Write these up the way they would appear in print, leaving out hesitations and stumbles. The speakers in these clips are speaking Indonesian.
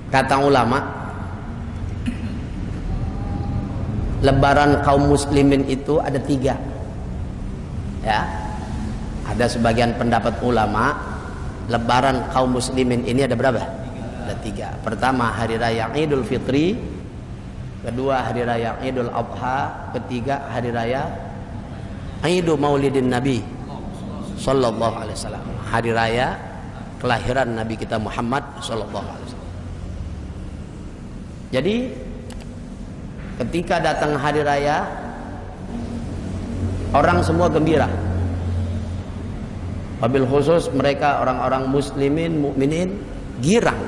Kata ulama, lebaran kaum muslimin itu ada 3. Ya, ada sebagian pendapat ulama, lebaran kaum muslimin ini ada berapa? Ada 3. Pertama hari raya Idul Fitri, kedua hari raya Idul Adha, ketiga hari raya Idul Maulidin Nabi Sallallahu Alaihi Wasallam, hari raya kelahiran Nabi kita Muhammad Sallallahu Alaihi Wasallam. Jadi ketika datang hari raya, orang semua gembira. Wabil khusus mereka orang-orang muslimin, mukminin girang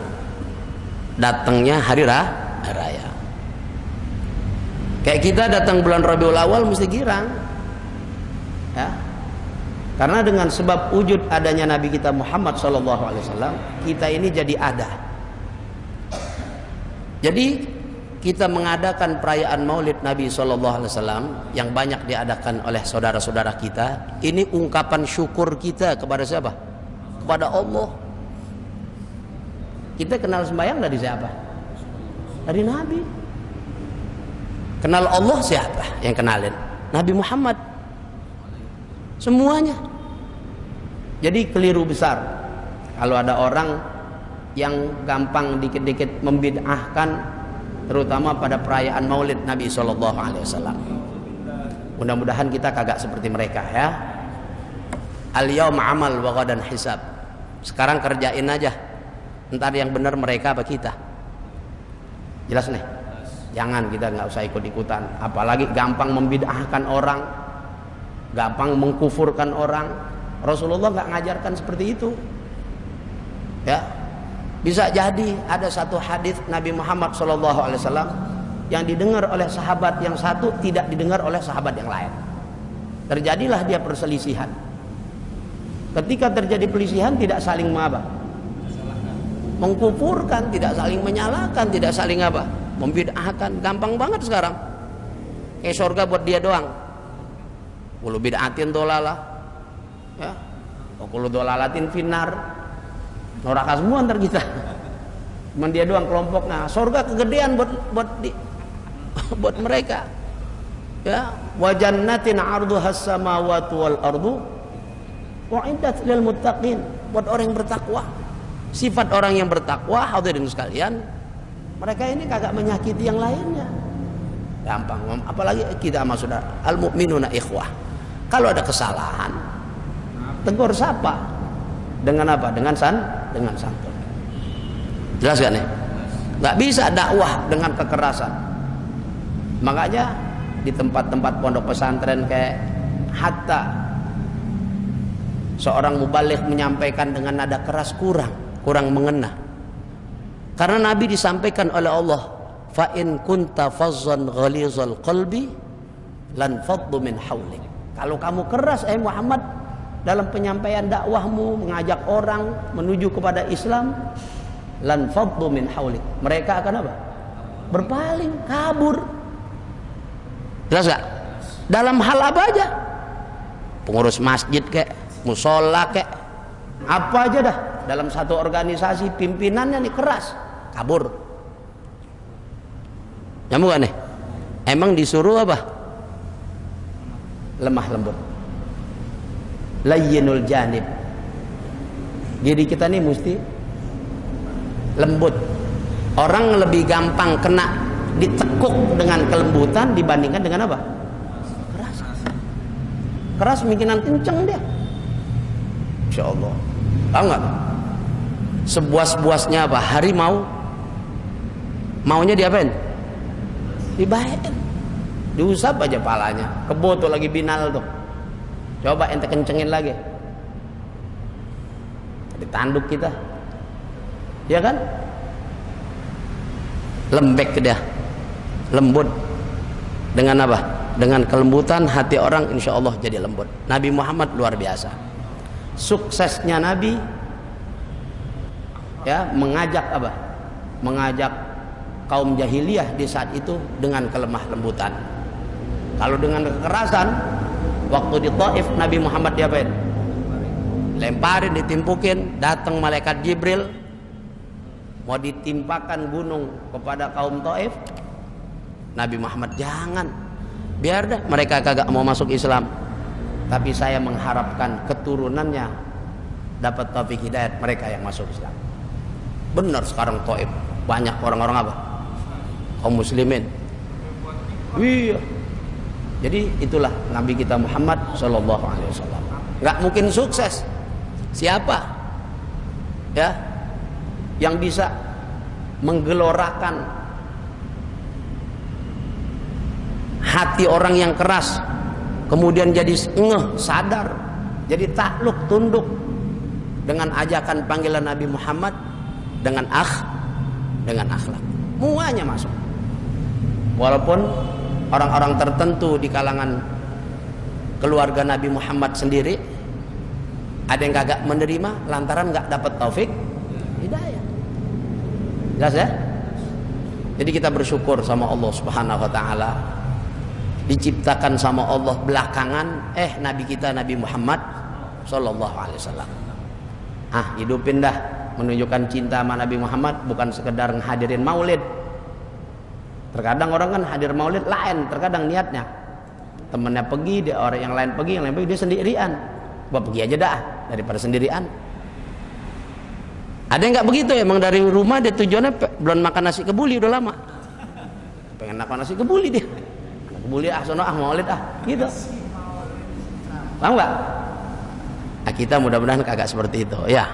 datangnya hari raya. Kayak kita datang bulan Rabiul Awal mesti girang. Ya. Karena dengan sebab wujud adanya Nabi kita Muhammad SAW, kita ini jadi ada. Jadi kita mengadakan perayaan Maulid Nabi SAW yang banyak diadakan oleh saudara-saudara kita. Ini ungkapan syukur kita kepada siapa? Kepada Allah. Kita kenal sembahyang dari siapa? Dari Nabi. Kenal Allah siapa yang kenalin? Nabi Muhammad. Semuanya. Jadi keliru besar kalau ada orang yang gampang dikit-dikit membid'ahkan, terutama pada perayaan Maulid Nabi SAW. Mudah-mudahan kita kagak seperti mereka ya. Al-yawma amal wa ghadan hisab. Sekarang kerjain aja. Ntar yang benar mereka apa kita? Jelas nih? Jangan, kita nggak usah ikut-ikutan. Apalagi gampang membid'ahkan orang, gampang mengkufurkan orang. Rasulullah nggak ngajarkan seperti itu. Ya, bisa jadi ada satu hadis Nabi Muhammad SAW yang didengar oleh sahabat yang satu, tidak didengar oleh sahabat yang lain. Terjadilah dia perselisihan. Ketika terjadi perselisihan, tidak saling mengkufurkan, tidak saling menyalahkan, tidak saling membid'ahkan. Gampang banget sekarang. Kayak surga buat dia doang. Kulo bid'atin dolalah. Ya. Kulo dolalatin finar. Neraka semua ntar kita. Cuman dia doang kelompoknya. Surga kegedean buat mereka. Ya, wa jannatin 'arduhas samawati wal ardu wa'iddat lil muttaqin. Buat orang yang bertakwa. Sifat orang yang bertakwa, hadirin sekalian, mereka ini kagak menyakiti yang lainnya. Gampang, apalagi kita sama saudara. Al-mu'minuna ikhwah. Kalau ada kesalahan, tegur sapa. Dengan apa? Dengan santun. Jelas gak nih? Gak bisa dakwah dengan kekerasan. Makanya di tempat-tempat pondok pesantren kayak hatta seorang mubaligh menyampaikan dengan nada keras kurang mengena. Karena Nabi disampaikan oleh Allah, fa in kunta fazzan ghalizal qalbi lan faddu min haulik. Kalau kamu keras Muhammad dalam penyampaian dakwahmu, mengajak orang menuju kepada Islam, lan faddu min haulik. Mereka akan apa? Berpaling, kabur. Jelas gak? Dalam hal apa aja? Pengurus masjid kek, musola kek, apa aja dah. Dalam satu organisasi pimpinannya nih keras, kabur. Nyambung gak nih? Emang disuruh apa? Lemah lembut, layyinul janib. Diri kita nih mesti lembut. Orang lebih gampang kena ditekuk dengan kelembutan dibandingkan dengan apa? Keras mungkinan kenceng dia. Insya Allah. Tahu nggak? Sebuas-buasnya apa? Harimau maunya diapain? Dibayain, diusap aja palanya. Kebo tuh lagi binal tuh, coba ente kencengin lagi, ditanduk kita, ya kan? Lembek dia, lembut. Dengan apa? Dengan kelembutan hati orang, insya Allah jadi lembut. Nabi Muhammad luar biasa. Suksesnya Nabi ya mengajak apa? Mengajak kaum jahiliyah di saat itu dengan kelemah lembutan. Kalau dengan kekerasan, waktu di Taif Nabi Muhammad diapain? Lemparin, ditimpukin, datang malaikat Jibril mau ditimpakan gunung kepada kaum Taif, Nabi Muhammad jangan, biar dah mereka kagak mau masuk Islam, tapi saya mengharapkan keturunannya dapat taufik hidayat mereka yang masuk Islam. Benar sekarang Taif banyak orang-orang apa? Kaum muslimin. Iya. Jadi itulah Nabi kita Muhammad Sallallahu Alaihi Wasallam. Nggak mungkin sukses. Siapa ya yang bisa menggelorakan hati orang yang keras, kemudian jadi sadar, jadi takluk tunduk dengan ajakan panggilan Nabi Muhammad dengan akhlak. Semuanya masuk. Walaupun orang-orang tertentu di kalangan keluarga Nabi Muhammad sendiri ada yang kagak menerima lantaran nggak dapat taufik hidayah. Jelas ya? Jadi kita bersyukur sama Allah Subhanahu wa taala, diciptakan sama Allah belakangan Nabi kita Nabi Muhammad sallallahu alaihi wasallam. Hidupin dah menunjukkan cinta sama Nabi Muhammad, bukan sekedar menghadirin maulid. Terkadang orang kan hadir maulid lain, terkadang niatnya temennya pergi, dia orang yang lain pergi, dia sendirian. Gua pergi aja dah daripada sendirian. Ada yang nggak begitu, emang dari rumah dia tujuannya belum makan nasi kebuli udah lama, pengen makan nasi kebuli dia, kebuli sono maulid gitu. Paham nggak? Nah, kita mudah-mudahan kagak seperti itu ya.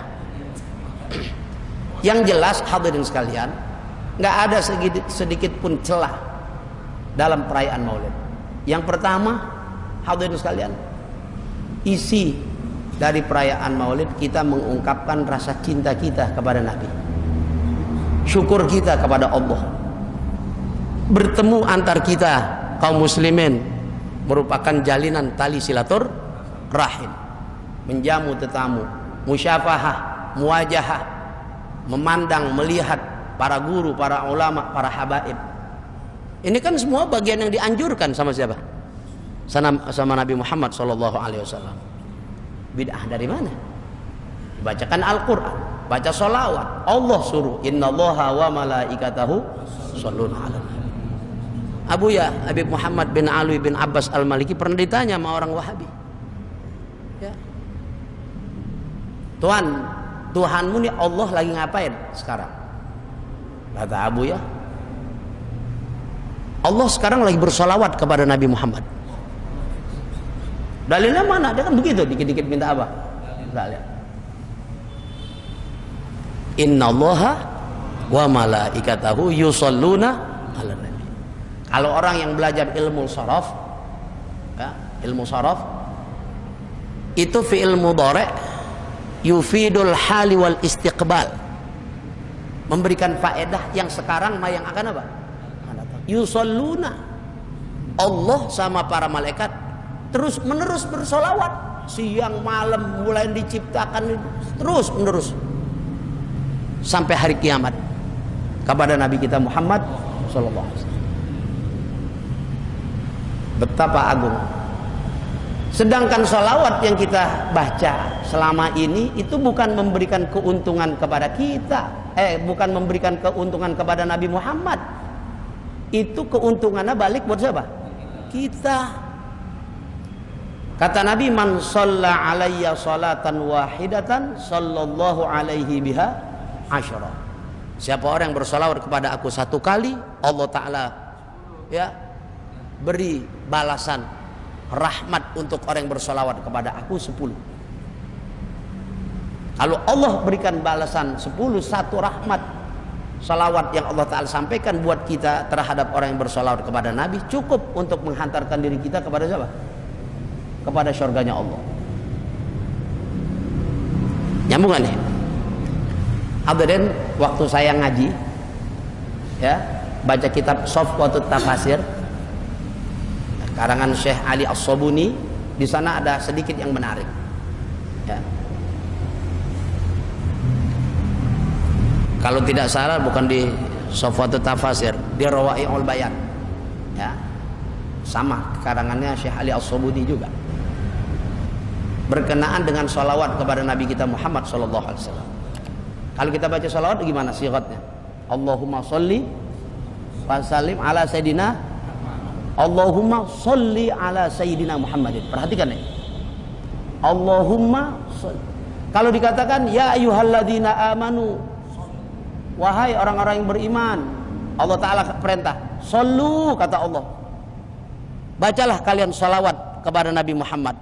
Yang jelas hadirin sekalian, nggak ada sedikit pun celah dalam perayaan maulid. Yang pertama, hadirin sekalian, isi dari perayaan maulid kita mengungkapkan rasa cinta kita kepada Nabi, syukur kita kepada Allah. Bertemu antar kita kaum muslimin merupakan jalinan tali silaturahim, menjamu tetamu, musyafahah, muwajahah, memandang, melihat para guru, para ulama, para habaib. Ini kan semua bagian yang dianjurkan sama siapa? Sama Nabi Muhammad sallallahu alaihi wasallam. Bid'ah dari mana? Bacakan Al-Quran, baca sholawat. Allah suruh, innallaha wa malaikatahu shalluna 'alan nabi. Habib Muhammad bin Ali bin Abbas Al-Maliki pernah ditanya sama orang Wahabi, ya, Tuhanmu nih Allah lagi ngapain sekarang? Kata Abuya, Allah sekarang lagi bersolawat kepada Nabi Muhammad. Dalilnya mana? Dia kan begitu, dikit-dikit minta apa? Dalil. Innallaha wa malaikatahu yusholluna 'alan nabi. Kalau orang yang belajar ilmu sharaf, ya, ilmu sharaf itu fi'il mudhari' yufidul hali wal istiqbal, memberikan faedah yang sekarang yang akan apa? Yusholluna, Allah sama para malaikat terus menerus bersolawat siang malam, mulai diciptakan terus menerus sampai hari kiamat kepada Nabi kita Muhammad sallallahu alaihi wasallam. Betapa agung. Sedangkan solawat yang kita baca selama ini itu bukan memberikan keuntungan kepada kita, bukan memberikan keuntungan kepada Nabi Muhammad. Itu keuntungannya balik buat siapa? Kita. Kata Nabi, man shalla alayya salatan wahidatan sallallahu alaihi biha asyara. Siapa orang yang bersolawat kepada aku satu kali, Allah Ta'ala ya beri balasan rahmat untuk orang yang bersolawat kepada aku 10. Kalau Allah berikan balasan 10, satu rahmat salawat yang Allah Ta'ala sampaikan buat kita terhadap orang yang bersolawat kepada Nabi, cukup untuk menghantarkan diri kita kepada siapa? Kepada syurganya Allah. Nyambungan nih. Hadirin, waktu saya ngaji ya, baca kitab Safwatut Tafasir karangan Syekh Ali As-Sabuni, di sana ada sedikit yang menarik ya. Kalau tidak salah bukan di Safwatut Tafasir, di Rawai'ul Bayan ya, sama karangannya Syekh Ali As-Sabuni juga, berkenaan dengan sholawat kepada Nabi kita Muhammad sallallahu alaihi wasallam. Kalau kita baca sholawat gimana sigatnya? Allahumma sholli wa sallim ala sayyidina, Allahumma sholli ala sayyidina Muhammadin. Perhatikan nih. Allahumma sholli. Kalau dikatakan ya ayyuhalladzina amanu, wahai orang-orang yang beriman, Allah Ta'ala perintah, shollu, kata Allah, bacalah kalian sholawat kepada Nabi Muhammad.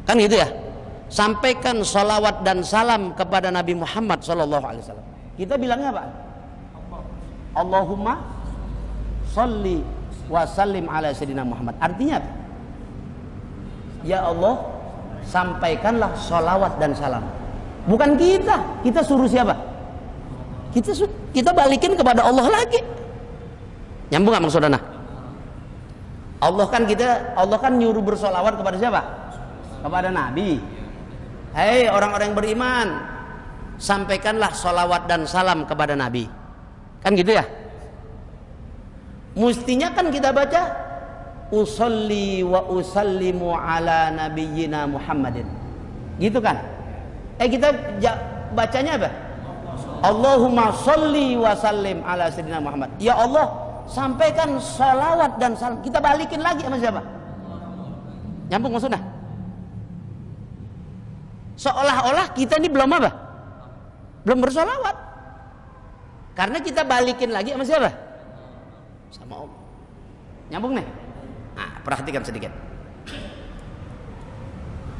Kan gitu ya. Sampaikan sholawat dan salam kepada Nabi Muhammad Sallallahu Alaihi Wasallam. Kita bilangnya apa? Allahumma sholli wa sallim ala sayyidina Muhammad. Artinya apa? Ya Allah, sampaikanlah sholawat dan salam. Bukan kita suruh siapa? Kita balikin kepada Allah lagi. Nyambung nggak maksudnya? Allah kan nyuruh bersolawat kepada siapa? Kepada Nabi. Hei orang-orang yang beriman, sampaikanlah sholawat dan salam kepada Nabi. Kan gitu ya? Mestinya kan kita baca usolli wa usallimu ala nabiyyina Muhammadin. Gitu kan? Kita bacanya apa? Allahumma sholli wa sallim ala sayyidina Muhammad. Ya Allah, sampaikan sholawat dan salam. Kita balikin lagi sama siapa? Nyambung maksudnya? Seolah-olah kita ini belum apa? Belum bersolawat. Karena kita balikin lagi sama siapa? Sama Allah. Nyambung nih? Nah, perhatikan sedikit.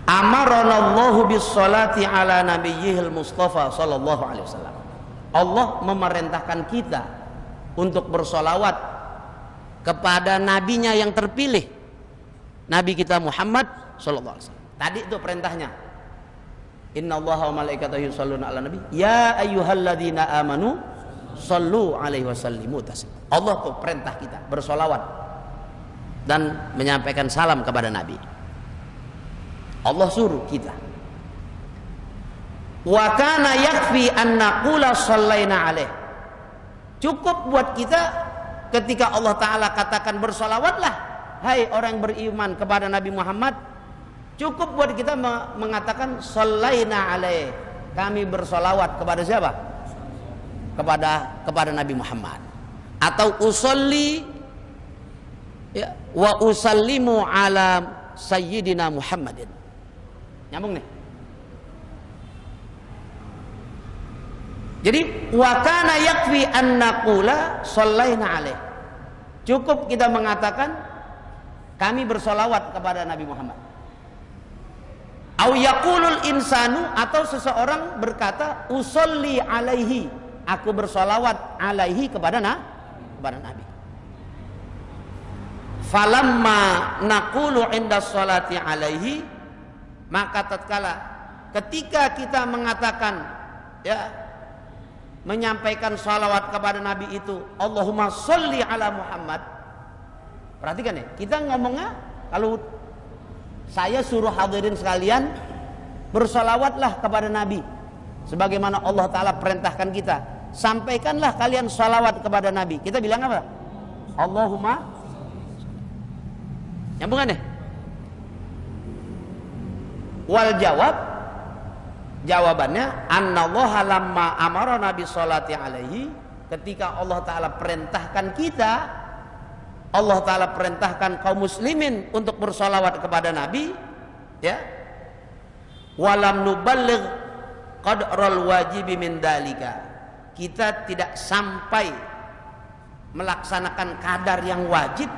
Amaranallahu bis sholati ala nabiyyihil Mustafa sallallahu alaihi wasallam. Allah memerintahkan kita untuk bersolawat kepada nabinya yang terpilih, Nabi kita Muhammad sallallahu alaihi wasallam. Tadi itu perintahnya. Innallaha wa malaikatahu yusholluna 'alan nabi ya ayyuhalladzina amanu shollu 'alaihi wasallimu taslima. Allah tuh perintah kita bersolawat dan menyampaikan salam kepada Nabi. Allah suruh kita. Wa kana yakfi an naqula shallaina 'alaihi. Cukup buat kita ketika Allah Ta'ala katakan bersolawatlah hai orang yang beriman kepada Nabi Muhammad. Cukup buat kita mengatakan shallaina 'alaihi. Kami bersolawat kepada siapa? Kepada Nabi Muhammad. Atau usolli ya, wa usallimu ala sayyidina Muhammadin. Nyambung nih. Jadi wa kana yakfi an naqula shallaina 'alaihi. Cukup kita mengatakan kami bersolawat kepada Nabi Muhammad. Au yaqulul insanu, atau seseorang berkata usolli alaihi, aku bersolawat alaihi kepada Nabi. Falamma naqulu inda sholati alaihi, maka tatkala ketika kita mengatakan ya menyampaikan salawat kepada Nabi itu Allahumma sholli ala Muhammad. Perhatikan ya, kita ngomongnya kalau saya suruh hadirin sekalian bersolawatlah kepada Nabi sebagaimana Allah Ta'ala perintahkan kita. Sampaikanlah kalian salawat kepada Nabi. Kita bilang apa? Allahumma. Nyambungan ya? Wal jawabannya annallaha lamma amara nabi sholati alaihi, ketika Allah Ta'ala perintahkan kita, Allah Ta'ala perintahkan kaum muslimin untuk bersolawat kepada Nabi, ya, walam nuballigh qadral wajibi min dalika, kita tidak sampai melaksanakan kadar yang wajib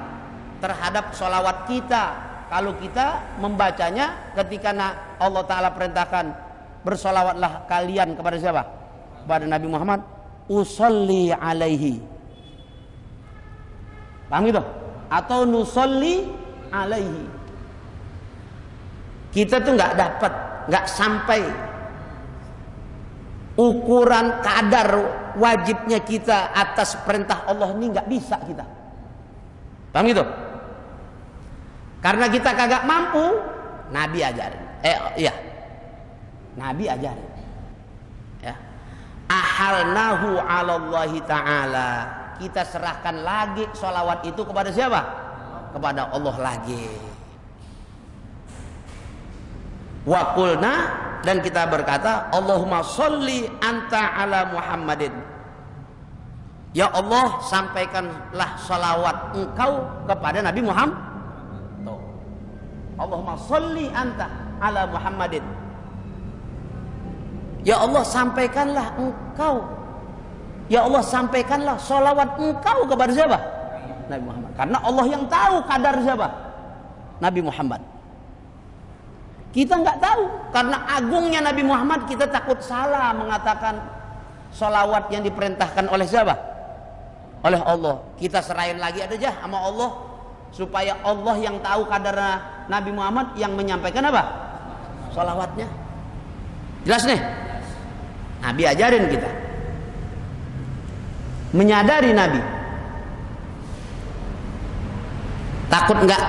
terhadap solawat kita kalau kita membacanya ketika Allah Ta'ala perintahkan bersolawatlah kalian kepada siapa? Kepada Nabi Muhammad, usolli alaihi. Paham gitu? Atau nusolli alaihi. Kita tuh nggak sampai ukuran kadar wajibnya kita atas perintah Allah ini, nggak bisa kita. Paham gitu? Karena kita kagak mampu, Nabi ajarin. Nabi ajarin. Ya. Ahalnahu 'alallahi ta'ala. Kita serahkan lagi sholawat itu kepada siapa? Kepada Allah lagi. Wa qulna dan kita berkata, Allahumma sholli anta ala Muhammadin. Ya Allah, sampaikanlah salawat engkau kepada Nabi Muhammad. Allahumma sholli anta ala Muhammadin. Ya Allah, sampaikanlah engkau. Ya Allah, sampaikanlah salawat engkau kepada siapa? Nabi Muhammad. Karena Allah yang tahu kadar siapa? Nabi Muhammad. Kita nggak tahu. Karena agungnya Nabi Muhammad, kita takut salah mengatakan salawat yang diperintahkan oleh siapa? Oleh Allah. Kita serahin lagi aja sama Allah, supaya Allah yang tahu kadar Nabi Muhammad yang menyampaikan apa? Salawatnya. Jelas nih? Nabi ajarin kita menyadari Nabi. Takut nggak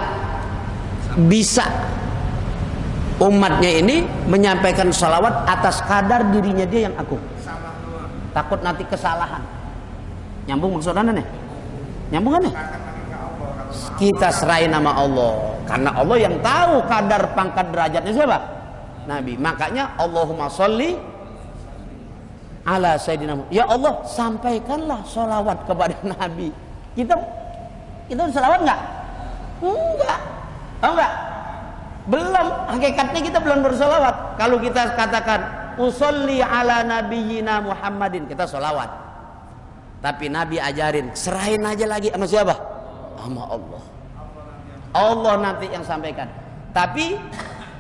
bisa umatnya ini menyampaikan salawat atas kadar dirinya dia yang agung. Takut nanti kesalahan. Nyambung maksudnya nih? Nyambung kan nih? Kita serahin nama Allah, karena Allah yang tahu kadar pangkat derajatnya siapa? Nabi. Makanya Allahumma sholli ala Sayyidina Muhammad. Ya Allah, sampaikanlah sholawat kepada Nabi. Kita sholawat nggak? Enggak. Oh enggak? Belum. Hakikatnya kita belum bersolawat. Kalau kita katakan usolli ala nabiyyina Muhammadin, kita sholawat. Tapi Nabi ajarin, serahin aja lagi sama siapa? Sama Allah. Allah nanti yang sampaikan. Tapi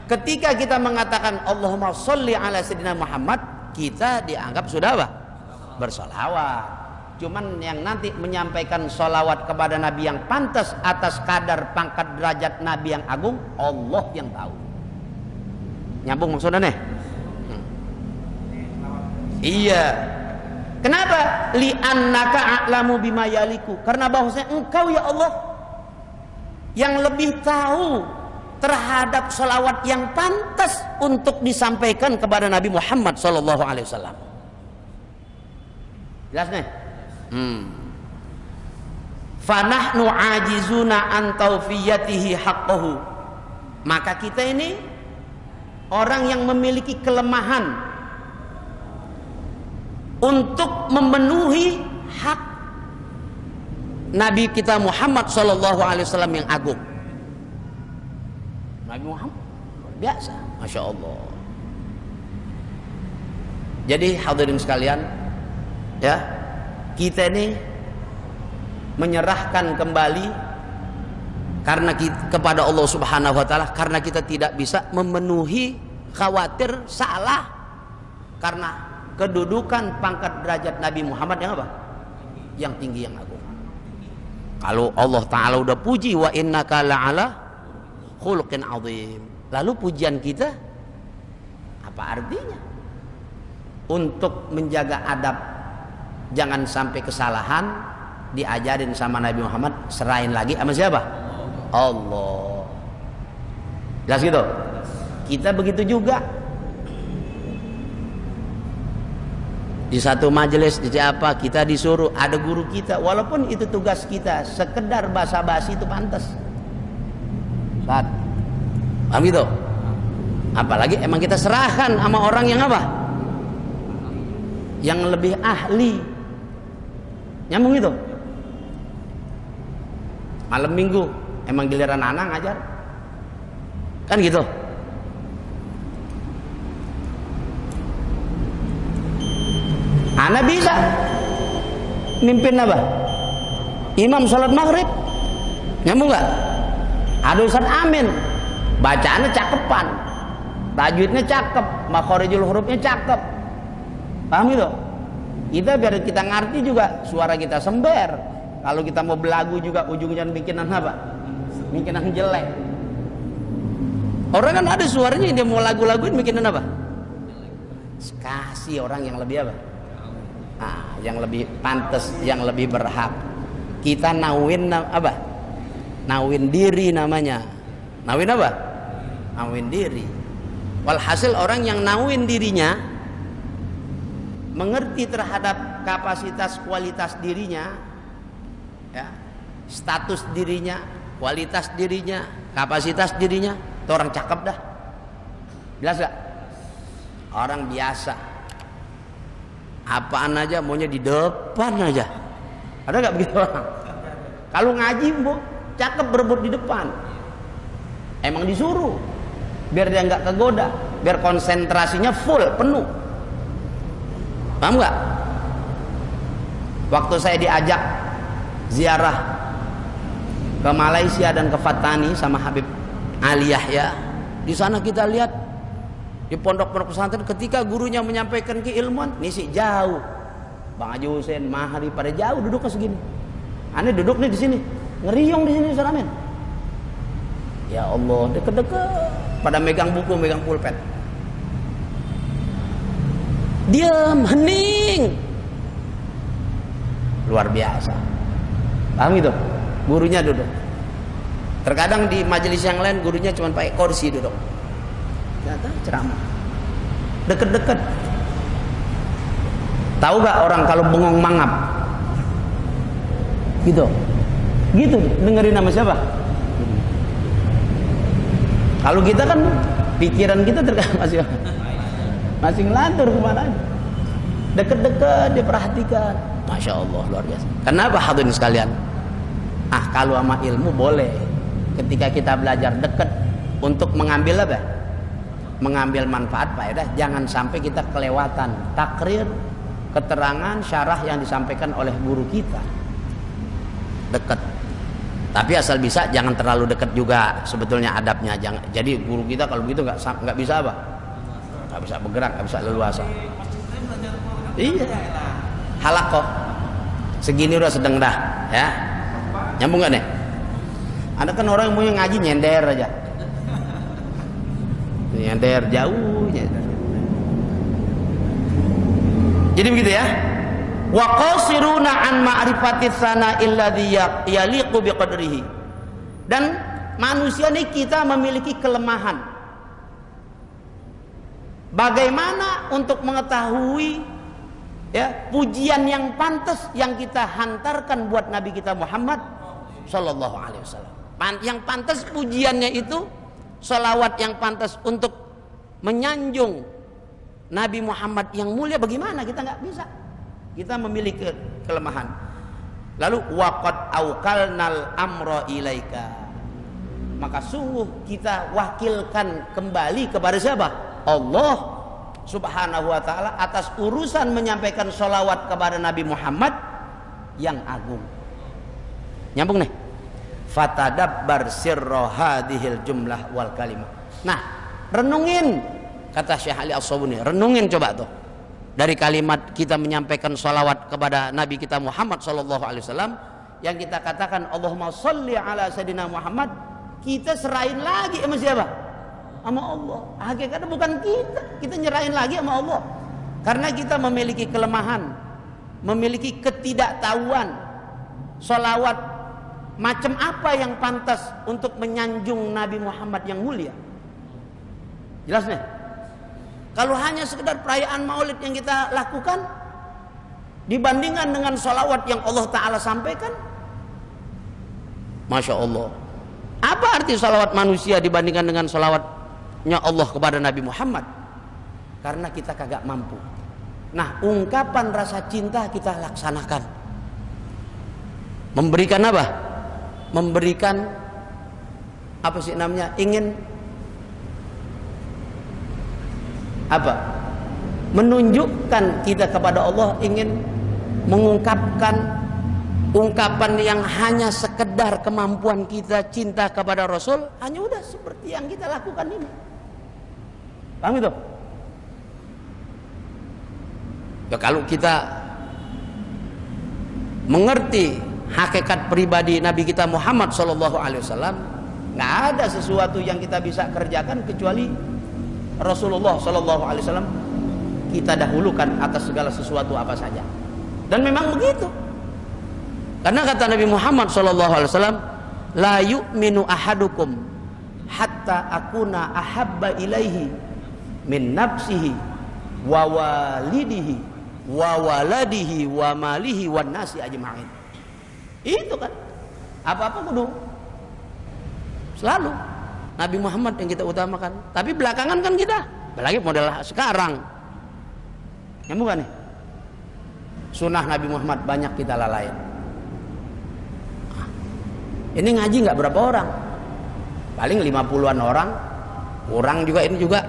ketika kita mengatakan Allahumma sholli ala Sayyidina Muhammad, kita dianggap sudah apa? Bersolawat. Cuman yang nanti menyampaikan sholawat kepada Nabi yang pantas atas kadar pangkat derajat Nabi yang agung, Allah yang tahu. Nyambung maksudnya nih? Iya. Kenapa? Li'annaka a'lamu bima yaliku. Karena bahwasanya engkau ya Allah yang lebih tahu terhadap sholawat yang pantas untuk disampaikan kepada Nabi Muhammad SAW. Jelas nih? Fanahnu ajizuna an tawfiyatihi haqqahu. Maka kita ini orang yang memiliki kelemahan untuk memenuhi hak Nabi kita Muhammad SAW yang agung. Nabi Muhammad biasa, Masya Allah. Jadi hadirin sekalian, ya, kita ini menyerahkan kembali karena kepada Allah Subhanahu wa taala, karena kita tidak bisa memenuhi, khawatir salah karena kedudukan pangkat derajat Nabi Muhammad yang apa? Yang tinggi, yang agung. Kalau Allah taala udah puji wa innaka la'ala khuluqin azim, lalu pujian kita apa artinya? Untuk menjaga adab, jangan sampai kesalahan, diajarin sama Nabi Muhammad, serahin lagi sama siapa? Allah. Jelas gitu? Kita begitu juga. Di satu majelis di apa kita disuruh, ada guru kita, walaupun itu tugas kita, sekedar basa-basi itu pantas. Saat paham gitu? Apalagi emang kita serahkan sama orang yang apa? Yang lebih ahli. Nyambung itu. Malam minggu emang giliran anak ngajar, kan gitu. Anak bisa mimpin apa? Imam sholat maghrib. Nyambung gak? Ada Ustaz Amin, bacaannya cakepan, tajwidnya cakep, makhorijul hurufnya cakep. Paham itu? Kita biar kita ngerti juga, suara kita sember. Kalau kita mau belagu juga ujungnya bikinan apa? Bikinan jelek. Orang kan ada suaranya, dia mau lagu-laguin bikinan apa? Kasih orang yang lebih apa? Yang lebih pantas, yang lebih berhak. Kita nawin apa? Nawin diri namanya. Nawin apa? Nawin diri. Walhasil orang yang nawin dirinya, mengerti terhadap kapasitas kualitas dirinya, ya, status dirinya, kualitas dirinya, kapasitas dirinya, itu orang cakep dah. Jelas gak? Orang biasa, apaan aja maunya di depan aja. Ada nggak begitu orang? Kalau ngaji, Bu, cakep berebut di depan. Emang disuruh, biar dia nggak kegoda, biar konsentrasinya full, penuh. Paham nggak? Waktu saya diajak ziarah ke Malaysia dan ke Fatani sama Habib Ali Yahya, di sana kita lihat di pondok-pondok pesantren ketika gurunya menyampaikan keilmuan, nih sih jauh. Bang Haji Hussein, Mahari pada jauh duduknya segini. Aneh duduk nih di sini, ngeriung di sini Ustaz Amin. Ya Allah, deket-deket pada megang buku, megang pulpen. Diam, hening. Luar biasa. Paham gitu? Gurunya duduk. Terkadang di majelis yang lain gurunya cuma pakai kursi duduk. Ternyata ceramah. Deket-deket. Tahu gak orang kalau bengong mangap? Gitu. Gitu dengerin nama siapa? Kalau kita kan pikiran kita terkadang masih ngelantur kemana aja. Deket-deket diperhatikan. Masya Allah, luar biasa. Kenapa hadirin sekalian? Kalau sama ilmu boleh. Ketika kita belajar dekat untuk mengambil apa? Mengambil manfaat faedah. Jangan sampai kita kelewatan takrir, keterangan, syarah yang disampaikan oleh guru kita. Dekat. Tapi asal bisa jangan terlalu dekat juga sebetulnya adabnya. Jangan. Jadi guru kita kalau begitu nggak bisa apa? Nggak bisa bergerak, nggak bisa leluasa. Iya. Halakoh. Segini udah sedang dah, ya. Nyambung nggak nih? Ada kan orang yang mau ngaji nyender aja. Nyender jauh. Jadi begitu ya. Wa qasiruna an ma'rifati sana'il ladzi yaliqu biqadrihi. Dan manusia ini kita memiliki kelemahan. Bagaimana untuk mengetahui ya pujian yang pantas yang kita hantarkan buat Nabi kita Muhammad sallallahu alaihi wasallam. Yang pantas pujiannya itu salawat yang pantas untuk menyanjung Nabi Muhammad yang mulia, bagaimana? Kita nggak bisa. Kita memiliki kelemahan. Lalu waqad aukalnal amra ilaika. Maka sungguh kita wakilkan kembali kepada siapa? Allah Subhanahu wa ta'ala atas urusan menyampaikan sholawat kepada Nabi Muhammad yang agung. Nyambung nih. Fatadabbar sirra hadhil jumlah wal kalimah. Nah, renungin kata Syekh Ali As-Sabuni, renungin coba tuh. Dari kalimat kita menyampaikan sholawat kepada Nabi kita Muhammad sallallahu alaihi wasallam yang kita katakan Allahumma sholli ala sayidina Muhammad, kita serahin lagi sama siapa? Sama Allah. Hakikatnya bukan kita nyerahin lagi sama Allah. Karena kita memiliki kelemahan, memiliki ketidaktahuan. Sholawat macam apa yang pantas untuk menyanjung Nabi Muhammad yang mulia? Jelas nih? Kalau hanya sekedar perayaan maulid yang kita lakukan dibandingkan dengan sholawat yang Allah Ta'ala sampaikan, Masya Allah. Apa arti sholawat manusia dibandingkan dengan sholawatnya Allah kepada Nabi Muhammad? Karena kita kagak mampu. Nah, ungkapan rasa cinta kita laksanakan. Memberikan apa? Memberikan apa sih namanya? Ingin apa? Menunjukkan kita kepada Allah, ingin mengungkapkan ungkapan yang hanya sekedar kemampuan kita cinta kepada Rasul, hanya udah seperti yang kita lakukan ini. Paham itu? Ya kalau kita mengerti hakikat pribadi Nabi kita Muhammad sallallahu alaihi wasallam, nggak ada sesuatu yang kita bisa kerjakan kecuali Rasulullah sallallahu alaihi wasallam kita dahulukan atas segala sesuatu apa saja. Dan memang begitu. Karena kata Nabi Muhammad sallallahu alaihi wasallam, la yu'minu ahadukum hatta akuna ahabba ilaihi min nafsihi wa walidihi wa waladihi wa malihi wan nasi ajma'in. Itu kan apa-apa kudu selalu Nabi Muhammad yang kita utamakan. Tapi belakangan kan kita apalagi model sekarang. Nyambung kan nih? Sunnah Nabi Muhammad banyak kita lalai. Ini ngaji nggak berapa orang, paling 50-an orang, kurang juga ini juga.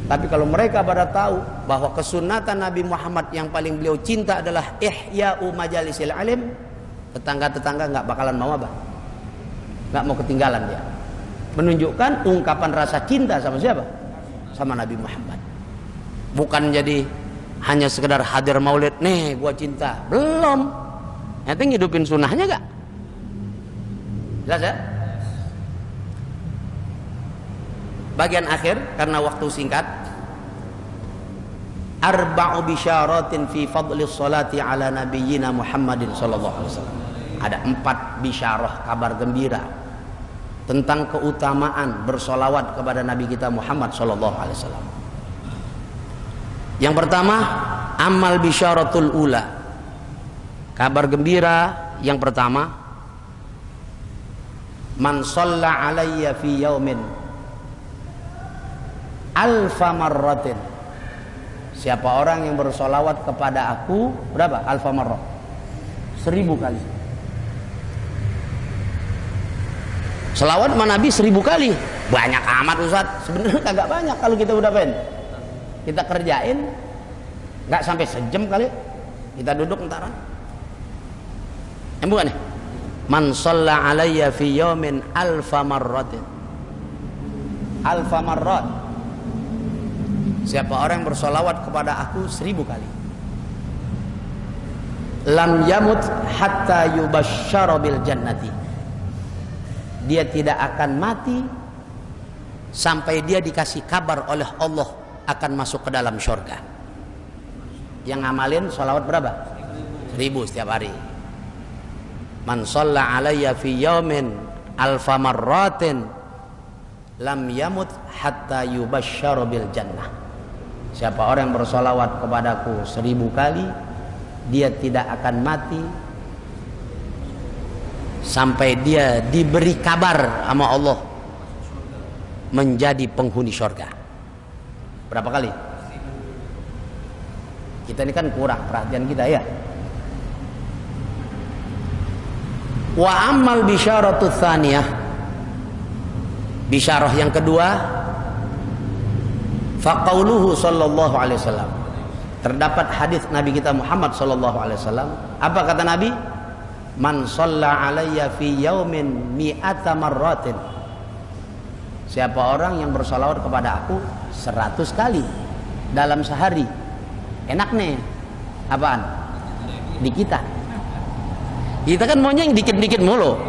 Tapi kalau mereka pada tahu bahwa kesunatan Nabi Muhammad yang paling beliau cinta adalah ihya'u majalisil alim, tetangga-tetangga nggak bakalan mau apa? Nggak mau ketinggalan dia. Menunjukkan ungkapan rasa cinta sama siapa? Sama Nabi Muhammad. Bukan jadi hanya sekedar hadir maulid, nih gua cinta. Belum. Nanti ngidupin sunnahnya gak? Jelas ya? Bagian akhir karena waktu singkat. Arba'u bisyaratin fi fadli sholati ala nabiyyina Muhammadin sallallahu alaihi wasallam. Ada 4 bisyarah, kabar gembira tentang keutamaan bersolawat kepada Nabi kita Muhammad sallallahu alaihi wasallam. Yang pertama, amal bisyaratul ula. Kabar gembira yang pertama, man shalla alayya fi yaumin alfa marratin. Siapa orang yang bersolawat kepada aku berapa? Alfa marrah, 1000 kali. Selawat sama Nabi 1000 kali. Banyak amat Ustaz. Sebenarnya kagak banyak kalau kita udah kita kerjain, nggak sampai sejam kali. Kita duduk entaran. Bukan nih? Man shalla alayya fi yaumin alfa marratin. Alfa marrat. Siapa orang yang bersolawat kepada aku 1000 kali. Lam yamut hatta yubashshara bil jannati. Dia tidak akan mati sampai dia dikasih kabar oleh Allah akan masuk ke dalam surga. Yang ngamalin sholawat berapa? 1000 setiap hari. Man shalla alayya fi yaumin alfa marratin lam yamut hatta yubashshara bil jannah. Siapa orang yang bersolawat kepadaku 1000 kali, dia tidak akan mati sampai dia diberi kabar sama Allah menjadi penghuni surga. Berapa kali? Kita ini kan kurang perhatian kita ya. Wa amal bisyaratu tsaniyah. Bisyarah yang kedua, faqauluhu sallallahu alaihi wasallam. Terdapat hadis Nabi kita Muhammad sallallahu alaihi wasallam. Apa kata Nabi? Man shalla alayya fi yaumin mi'ata marratin. Siapa orang yang bersolawat kepada aku 100 kali dalam sehari. Enak nih. Apaan? Di kita. Kita kan maunya yang dikit-dikit mulu.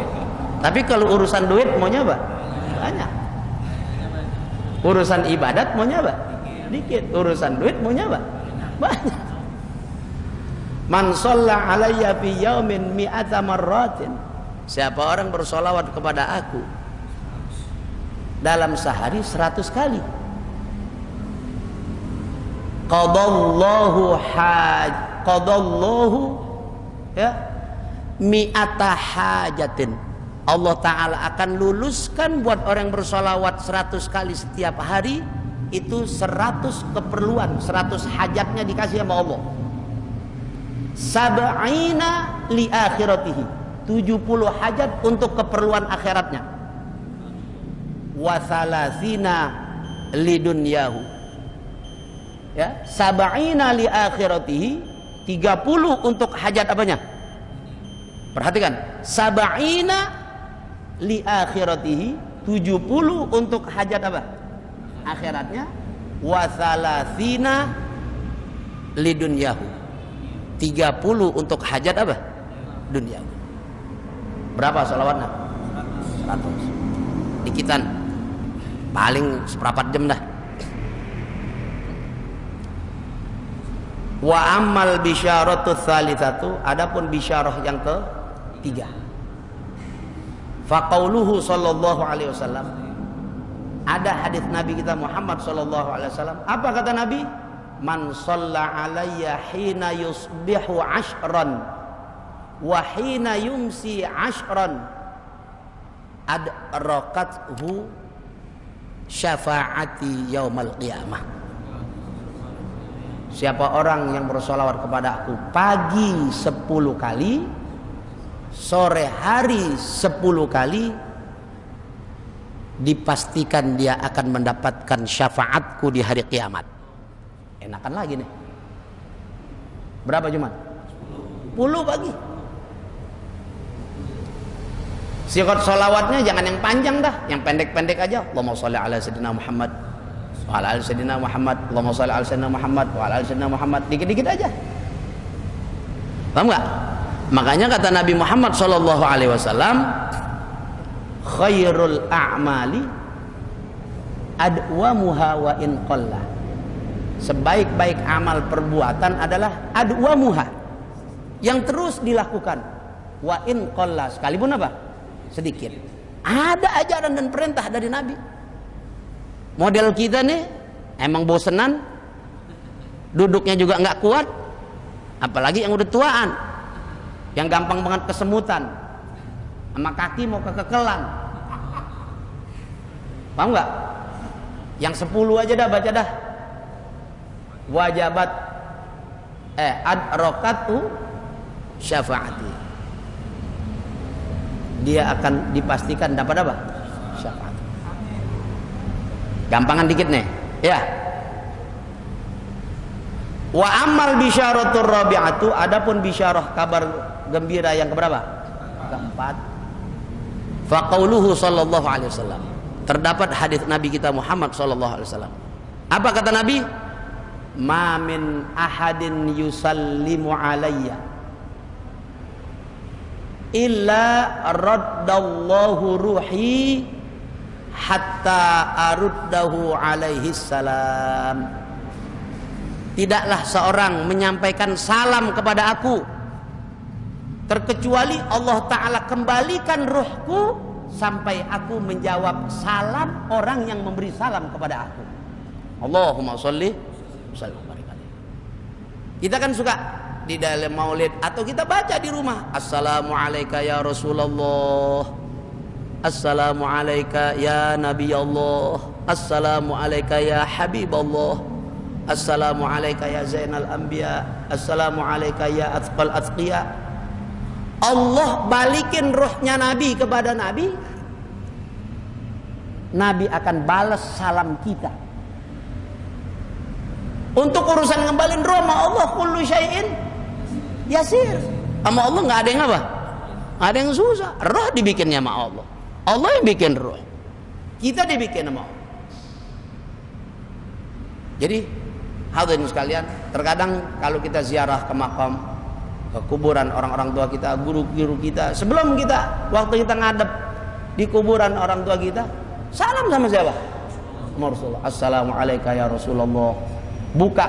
Tapi kalau urusan duit maunya apa? Banyak. Urusan ibadat maunya apa? Dikit. Urusan duit maunya apa? Banyak. Man shalla alayya fi yaumin mi'ata marratin. Siapa orang bersolawat kepada aku dalam sehari 100 kali. Qadallahu ya mi'ata hajatin. Allah Ta'ala akan luluskan buat orang yang bersolawat 100 kali setiap hari. Itu 100 keperluan, 100 hajatnya dikasih sama Allah. Sab'ina li akhiratihi, 70 hajat untuk keperluan akhiratnya. Wa thalathina li dunyahu, ya, sab'ina li akhiratihi, 30 untuk hajat apanya? Perhatikan, sab'ina li akhiratihi, 70 untuk hajat apa? Akhiratnya. Wa thalathina li dunyahu, 30 untuk hajat apa? Dunia. Berapa sholawatnya? 100. Dikitan. Paling seperempat jam dah. Wa amal bisyaratu tsalitsatu, adapun bisyarah yang ketiga. Faqauluhu sallallahu alaihi wasallam. Ada hadis Nabi kita Muhammad sallallahu alaihi wasallam. Apa kata Nabi? Man shalla alayya hina yusbihu ashran wa hina yumsi ashran adrakathu syafaati yaumal qiyamah. Siapa orang yang bersolawat kepada aku pagi 10 kali, sore hari 10 kali, dipastikan dia akan mendapatkan syafaatku di hari kiamat. Enakan lagi nih. Berapa cuma? 10 pagi. Sikat solawatnya jangan yang panjang dah, yang pendek-pendek aja. Allahumma sholli ala sayyidina Muhammad wa ala ali sayyidina Muhammad, Allahumma sholli ala sayyidina Muhammad wa ala ali sayyidina Muhammad. Dikit-dikit aja. Paham enggak? Makanya kata Nabi Muhammad sallallahu alaihi wasallam, khairul a'mali adwamuha wa in qalla. Sebaik-baik amal perbuatan adalah adwamuha, yang terus dilakukan, wa in qalla, sekalipun apa? Sedikit. Ada ajaran dan perintah dari Nabi. Model kita nih emang bosenan, duduknya juga nggak kuat, apalagi yang udah tuaan, yang gampang banget kesemutan, sama kaki mau kekekelan. Paham nggak? Yang 10 aja dah baca dah. Wajabat adrokatu syafaati. Dia akan dipastikan dapat apa? Syafaat. Gampangan dikit nih, ya. Wa amal bisyaratur rabi'atu, adapun bisyarah kabar gembira yang keberapa? Keempat. Fa qauluhu sallallahu alaihi wasallam. Terdapat hadis Nabi kita Muhammad sallallahu alaihi wasallam. Apa kata Nabi? Ma min ahadin yusallimu alayya illa raddallahu ruhi hatta aruddahu alaihi salam. Tidaklah seorang menyampaikan salam kepada aku terkecuali Allah Ta'ala kembalikan ruhku sampai aku menjawab salam orang yang memberi salam kepada aku. Allahumma sholli sallim barik alaihi. Kita kan suka di dalam maulid atau kita baca di rumah, assalamualaikum ya Rasulullah, assalamualaikum ya Nabi Allah, assalamualaikum ya Habib Allah, assalamualaikum ya Zainal Anbiya, assalamualaikum ya Athqal Athqiya. Allah balikin ruhnya Nabi kepada Nabi, Nabi akan balas salam kita. Untuk urusan ngembalin roh sama Allah kullu syai'in yasir. Sama Allah nggak ada yang apa? Nggak ada yang susah. Roh dibikinnya sama Allah. Allah yang bikin roh. Kita dibikin sama Allah. Jadi hadirin sekalian, terkadang kalau kita ziarah ke makam, ke kuburan orang-orang tua kita, guru-guru kita, sebelum kita waktu kita ngadep di kuburan orang tua kita, salam sama siapa? Rasulullah. Assalamualaikum ya Rasulullah. Buka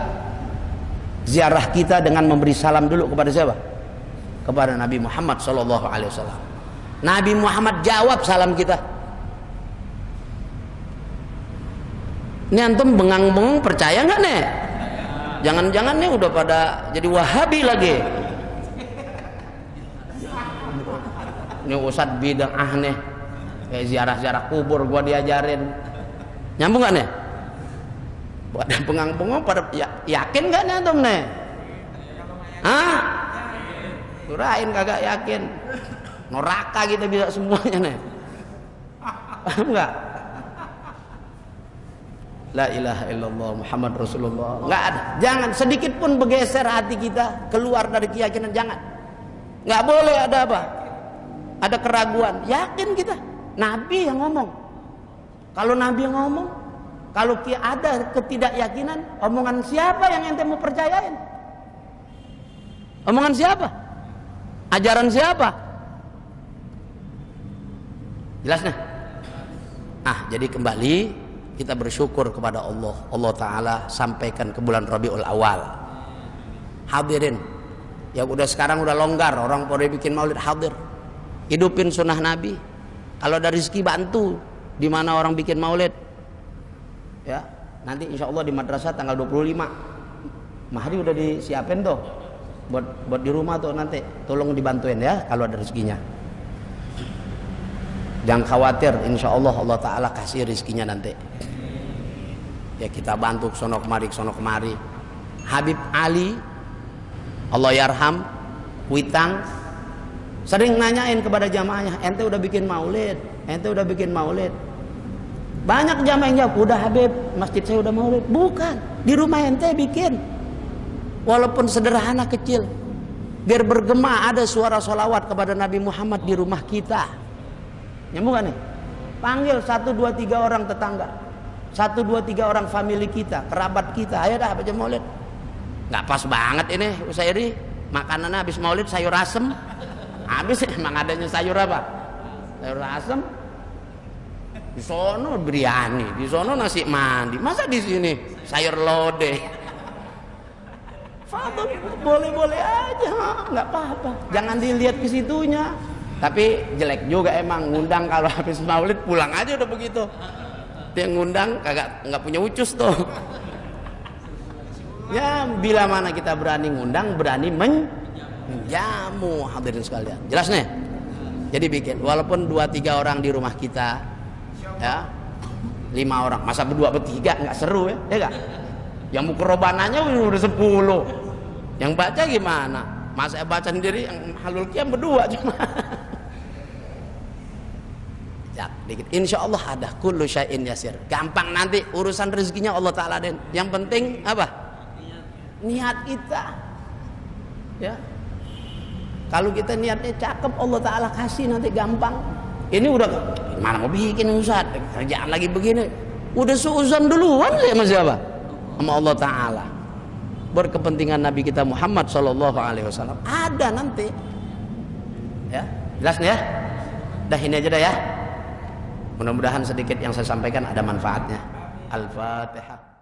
ziarah kita dengan memberi salam dulu kepada siapa? Kepada Nabi Muhammad sallallahu alaihi wasallam. Nabi Muhammad jawab salam kita. Ini antum bengang-bengang percaya nggak nih? Jangan-jangan nih udah pada jadi Wahabi lagi. Ini ustadz bid'ah nih, kayak ziarah-ziarah kubur gua diajarin. Nyambung nggak nih? Ada pengang-pengang pada yakin nggak nih antum nih? Hah? Kirain kagak yakin. Neraka kita bisa semuanya nih. Paham nggak? La ilaha illallah Muhammad Rasulullah. Nggak ada. Jangan sedikit pun bergeser hati kita keluar dari keyakinan, jangan. Nggak boleh ada apa? Ada keraguan. Yakin kita. Nabi yang ngomong. Kalau Nabi yang ngomong, kalau ada ketidakyakinan, omongan siapa yang ente mau percayain? Omongan siapa? Ajaran siapa? Jelas nih? Jadi kembali kita bersyukur kepada Allah. Allah Ta'ala sampaikan ke bulan Rabiul Awal. Hadirin, yang udah sekarang udah longgar, orang pada bikin maulid hadir. Hidupin sunnah Nabi. Kalau ada rezeki bantu di mana orang bikin maulid. Ya, nanti insya Allah di madrasah tanggal 25 Mahdi udah disiapin tuh buat di rumah tuh, nanti tolong dibantuin ya kalau ada rezekinya. Jangan khawatir, insya Allah Allah Ta'ala kasih rizkinya nanti. Ya kita bantu sono kemari. Habib Ali Allah yarham Witang sering nanyain kepada jamaahnya, ente udah bikin maulid? Banyak jamaah yang jawab, udah Habib, masjid saya udah maulid. Bukan, di rumah ente bikin, walaupun sederhana kecil, biar bergema ada suara sholawat kepada Nabi Muhammad di rumah kita. Nyambung gak nih? Panggil 1, 2, 3 orang tetangga, 1, 2, 3 orang family kita, kerabat kita, ayo dah baca maulid. Nggak pas banget ini Usairi, makanannya habis maulid sayur asem. Habis emang adanya sayur apa? Sayur asem. Di sono biryani, di sono nasi mandi. Masa di sini sayur lodeh? Fadol, boleh-boleh aja, nggak apa-apa. Jangan dilihat ke situnya. Tapi jelek juga emang ngundang kalau habis maulid pulang aja udah begitu. Dia ngundang kagak nggak punya ucus tuh. Ya bila mana kita berani ngundang, berani menjamu, hadirin sekalian. Jelas nih? Jadi bikin, walaupun 2, 3 orang di rumah kita, ya 5 orang, masa berdua bertiga nggak seru ya? Ya nggak? Yang mukrobananya udah 10, yang baca gimana? Masa baca sendiri, yang halul qiyam berdua cuma. Ya, dikit. Insya Allah ada kullu syai'in yasir. Gampang nanti urusan rezekinya Allah Ta'ala den. Yang penting apa? Niat kita, ya. Kalau kita niatnya cakep, Allah Ta'ala kasih nanti gampang. Ini udah mana mau bikin Ustaz, kerjaan lagi begini, udah suuzon duluan ya Mas siapa? Sama Allah Ta'ala. Berkepentingan Nabi kita Muhammad Sallallahu Alaihi Wasallam ada nanti, ya. Jelas nih ya. Dah ini aja dah ya. Mudah-mudahan sedikit yang saya sampaikan ada manfaatnya. Al-Fatihah.